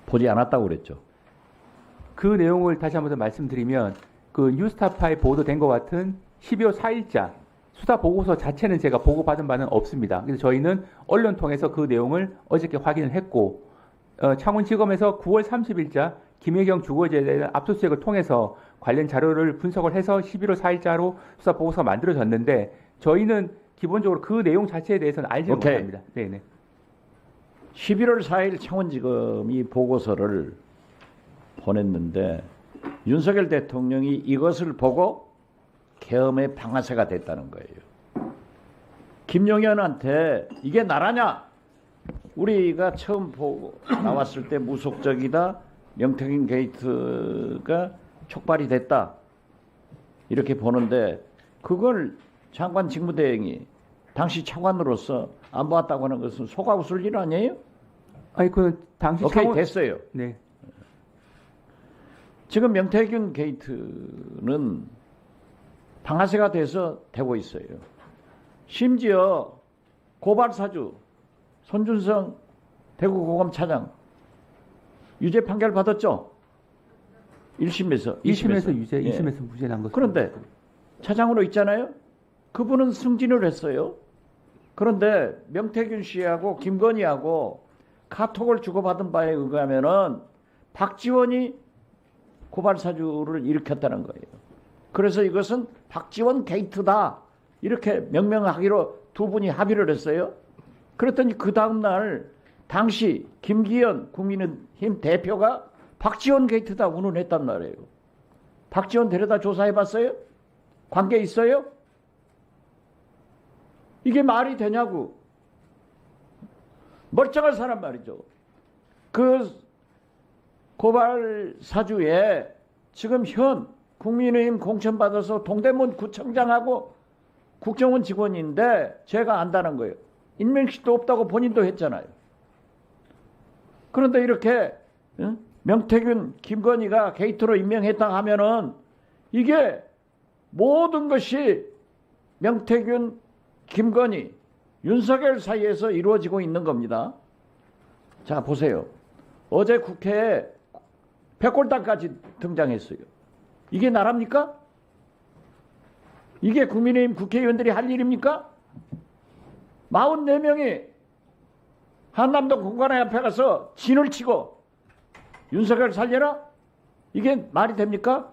보지 않았다고 그랬죠. 그 내용을 다시 한번 더 말씀드리면 그 뉴스타파에 보도된 것 같은 12월 4일자 수사 보고서 자체는 제가 보고받은 바는 없습니다. 그래서 저희는 언론 통해서 그 내용을 어저께 확인을 했고 창원지검에서 9월 30일자 김혜경 주거지에 대한 압수수색을 통해서 관련 자료를 분석을 해서 11월 4일자로 수사 보고서가 만들어졌는데 저희는 기본적으로 그 내용 자체에 대해서는 알지 못합니다. 네네. 11월 4일 창원지검이 보고서를 보냈는데 윤석열 대통령이 이것을 보고 계엄의 방아쇠가 됐다는 거예요. 김용현한테 이게 나라냐? 우리가 처음 보고 나왔을 때 무속적이다. 명태균 게이트가 촉발이 됐다. 이렇게 보는데 그걸 장관 직무대행이 당시 차관으로서 안 봤다고 하는 것은 속아 웃을 일 아니에요? 아니 그 당시 오케이 됐어요. 네. 지금 명태균 게이트는 방아쇠가 돼서 되고 있어요. 심지어 고발사주 손준성 대구고검차장 유죄 판결 받았죠? 1심에서 1심에서 유죄, 예. 2심에서 무죄 난 것으로. 그런데 차장으로 있잖아요. 그분은 승진을 했어요. 그런데 명태균 씨하고 김건희하고 카톡을 주고받은 바에 의하면은 박지원이 고발사주를 일으켰다는 거예요. 그래서 이것은 박지원 게이트다. 이렇게 명명하기로 두 분이 합의를 했어요. 그랬더니 그 다음날 당시 김기현 국민의힘 대표가 박지원 게이트다 운운했단 말이에요. 박지원 데려다 조사해봤어요? 관계 있어요? 이게 말이 되냐고. 멀쩡한 사람 말이죠. 그 고발 사주에 지금 현 국민의힘 공천받아서 동대문 구청장하고 국정원 직원인데 제가 안다는 거예요. 인명식도 없다고 본인도 했잖아요. 그런데 이렇게 명태균, 김건희가 게이트로 임명했다 하면은 이게 모든 것이 명태균, 김건희, 윤석열 사이에서 이루어지고 있는 겁니다. 자 보세요. 어제 국회에 백골당까지 등장했어요. 이게 나랍니까? 이게 국민의힘 국회의원들이 할 일입니까? 44명이 한남동 공관회 앞에 가서 진을 치고 윤석열 살려라? 이게 말이 됩니까?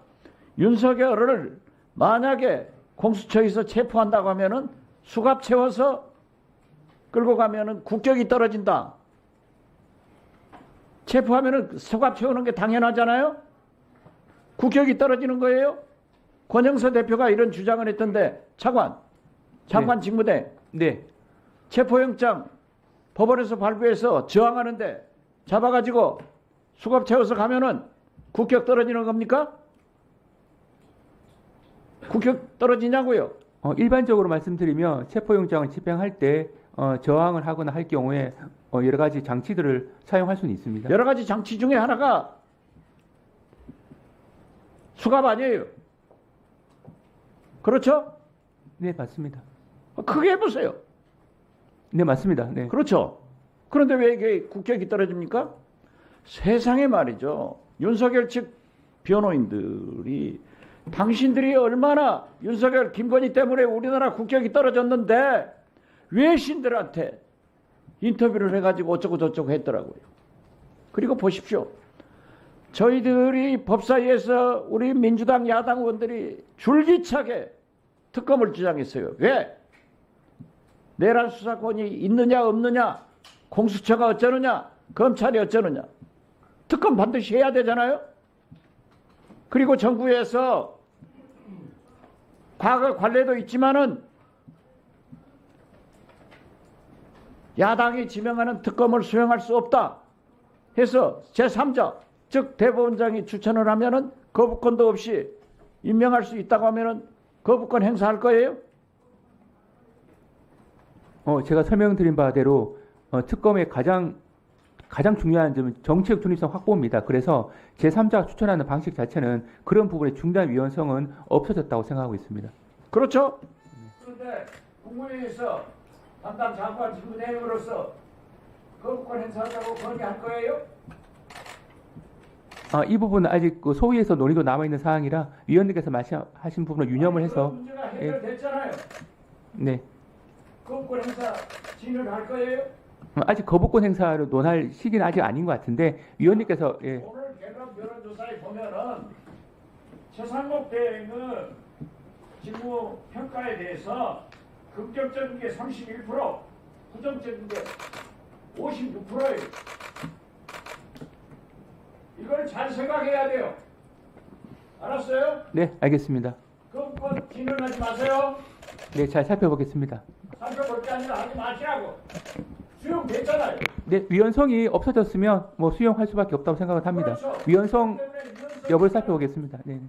윤석열을 만약에 공수처에서 체포한다고 하면은 수갑 채워서 끌고 가면은 국격이 떨어진다. 체포하면은 수갑 채우는 게 당연하잖아요? 국격이 떨어지는 거예요? 권영서 대표가 이런 주장을 했던데 장관 네. 직무대 네. 체포영장 법원에서 발부해서 저항하는데 잡아가지고 수갑 채워서 가면은 국격 떨어지는 겁니까? 국격 떨어지냐고요? 일반적으로 말씀드리면 체포영장을 집행할 때 저항을 하거나 할 경우에 여러 가지 장치들을 사용할 수는 있습니다. 여러 가지 장치 중에 하나가 수갑 아니에요. 그렇죠? 네, 맞습니다. 크게 해보세요. 네, 맞습니다. 네. 그렇죠. 그런데 왜 이게 국격이 떨어집니까? 세상에 말이죠. 윤석열 측 변호인들이 당신들이 얼마나 윤석열, 김건희 때문에 우리나라 국격이 떨어졌는데 왜 신들한테 인터뷰를 해가지고 어쩌고 저쩌고 했더라고요. 그리고 보십시오. 저희들이 법사위에서 우리 민주당 야당 의원들이 줄기차게 특검을 주장했어요. 왜? 내란 수사권이 있느냐 없느냐, 공수처가 어쩌느냐, 검찰이 어쩌느냐. 특검 반드시 해야 되잖아요. 그리고 정부에서 과거 관례도 있지만은 야당이 지명하는 특검을 수행할 수 없다 해서 제3자 즉 대법원장이 추천을 하면은 거부권도 없이 임명할 수 있다고 하면은 거부권 행사할 거예요? 제가 설명드린 바대로 특검의 가장 중요한 점은 정치적 중립성 확보입니다. 그래서 제3자가 추천하는 방식 자체는 그런 부분의 중단 위헌성은 없어졌다고 생각하고 있습니다. 그렇죠? 그런데 국무회의에서 담당 장관 직무대행으로서 거부권 행사하자고 건의할 거예요? 이 부분은 아직 그 소위에서 논의도 남아 있는 사항이라 위원님께서 말씀하신 부분을 유념을 해서 그 문제가 해결됐잖아요. 네. 거부권 행사 진행할 거예요. 아직 거부권 행사를 논할 시기는 아직 아닌 것 같은데 위원님께서 예. 오늘 개각 여론조사에 보면은 최상목 대행은 직무 평가에 대해서 긍정적인 게 31%, 부정적인 게 56%예요. 이걸 잘 생각해야 돼요. 알았어요? 네, 알겠습니다. 거부권 진행하지 마세요. 네, 잘 살펴보겠습니다. 살펴볼 게 아니라 하지 마시라고. 수용됐잖아요. 네, 위헌성이 없어졌으면 뭐 수용할 수밖에 없다고 생각을 합니다. 그렇죠. 위헌성 때문에 위헌성이 여부를 살펴보겠습니다. 네.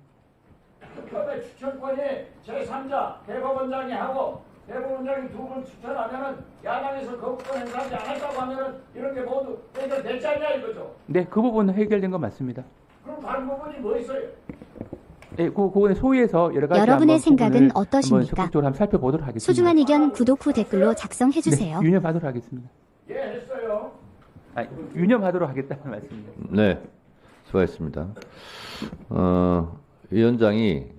특검의 추천권이 제3자 대법원장이 하고 대법원장이 두 분 추천하면은 야당에서 거부권 행사하지 않았다고 하면은 이런 게 모두 해결됐지 않냐 이거죠. 네, 그 부분은 해결된 건 맞습니다. 그럼 다른 부분이 뭐 있어요? 네, 그거는 소위에서 여러 가지 여러분의 한번 생각은 부분을 어떠십니까? 한번 적극적으로 한번 살펴보도록 하겠습니다. 소중한 의견 구독 후 댓글로 작성해 주세요. 네, 유념하도록 하겠습니다. 예, 했어요. 유념하도록 하겠다는 말씀입니다. 네, 수고하셨습니다. 위원장이